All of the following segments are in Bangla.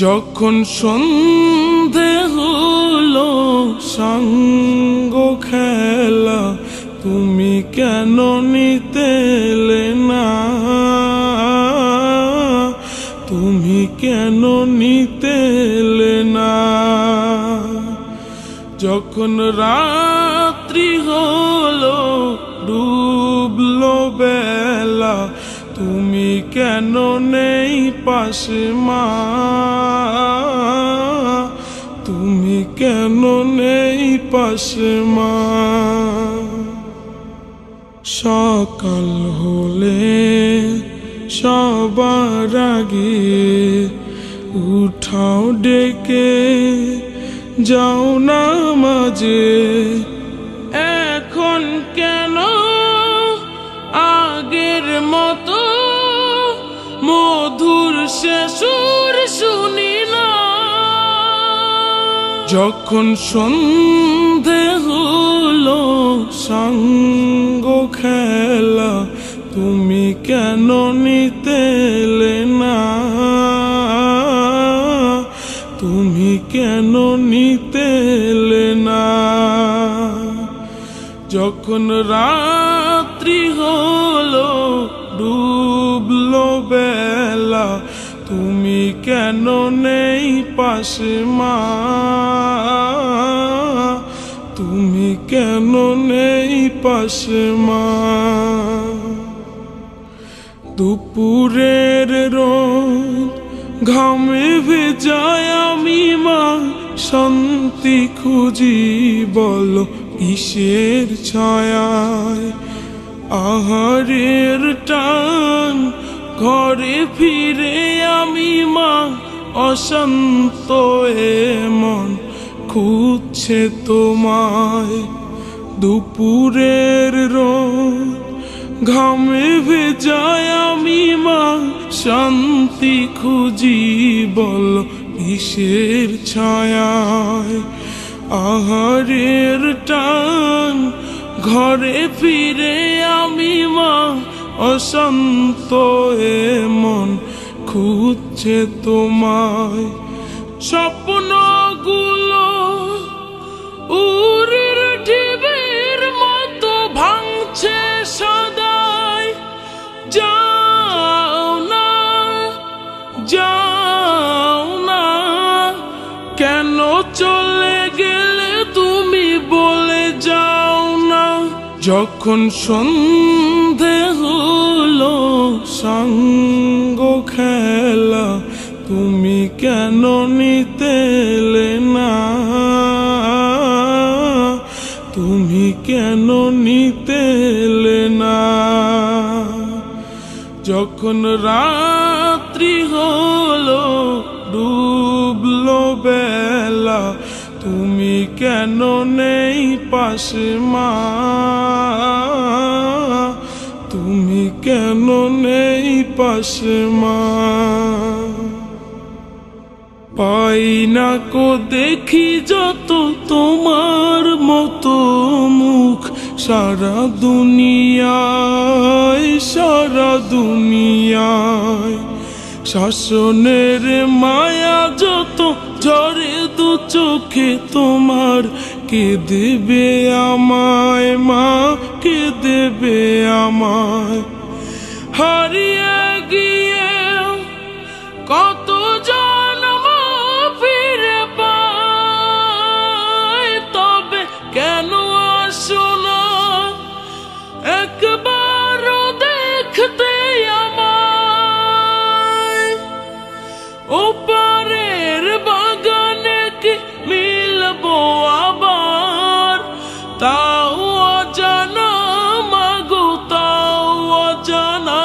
যখন সন্ধে হলো সাঙ্গ খেলা, তুমি কেন নিতে এলে না? তুমি কেন নিতে এলে না? যখন রাত্রি হলো ডুবলো বেলা, তুমি কেন নেই পাশে মা? তুমি কেন নেই পাশে মা? সকাল হলে সবার আগে উঠাও ডেকে যাও নামাজে। এখন কেন আগের মতো মধুর সে সুর শুনি না? যখন সন্ধে হলো সাঙ্গ খেলা, তুমি কেন নিতে এলে না? তুমি কেন নিতে এলে না? যখন রাত্রি হলো ডুবলো বেলা, তুমি কেন নেই পাশে মা? তুমি কেন নেই পাশে মা? দুপুরের রোদ ঘামে ভেজায় আমি মা, শান্তি খুঁজি বলো কিসের ছায়ায়? আহারের টান ঘরে ফিরে আমি মা, অশান্ত এ মন খুঁজছে তোমায়। দুপুরের রোদ ঘামে ভেজায় আমি মা, শান্তি খুঁজি বলো কিসের ছায়ায়? আহারের টান ঘরে ফিরে আমি মা, অশান্ত এ মন খুঁজছে তোমায়। স্বপ্নগুলো উড়ের ঢেউয়ের মতো ভাঙছে সদাই। যাও না, যাও না, কেন চলে গেলে তুমি বলে যাও না? যখন সন্ধে হলো সাঙ্গ খেলা, তুমি কেন নিতে এলে না? তুমি কেন নিতে এলে না? যখন রাত্রি হলো ডুবলো বেলা, তুমি কেন নেই পাশে মা? তুমি কেন নেই পাশে মা? পাই না কো দেখি যত তোমার মতো মুখ, সারা দুনিয়ায়, সারা দুনিয়ায়। শাসনের মায়া যত ঝরে দু চোখে তোমার, কে দেবে আমায় মা? কে দেবে আমায়? হারিয়ে গিয়ে কত জন্ম ফিরে পাই, তবে কেন আসো না একবারও দেখতে আমায়? ওপারের বাগানে কি মিলবো আবার? তাও অজানা মাগো, তাও অজানা।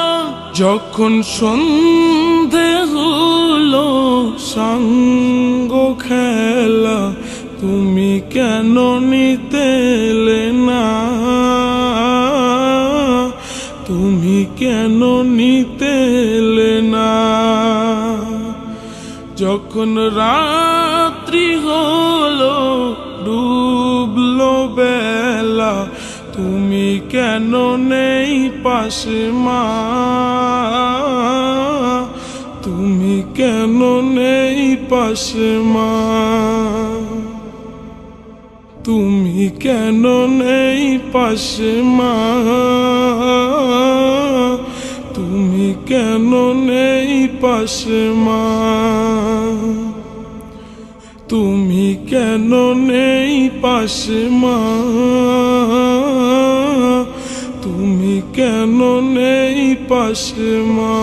যখন সন্ধে হলো সাঙ্গ খেলা, তুমি কেন নিতে এলে না? তুমি কেন নিতে এলে না? যখন রাত্রি হলো ডুবলো বেলা, তুমি কেন নেই পাশে মা? তুমি কেন নেই পাশে মা, তুমি কেন নেই পাশে মা, তুমি কেন নেই পাশে মা, তুমি কেন নেই পাশে মা, তুমি কেন নেই পাশে মা।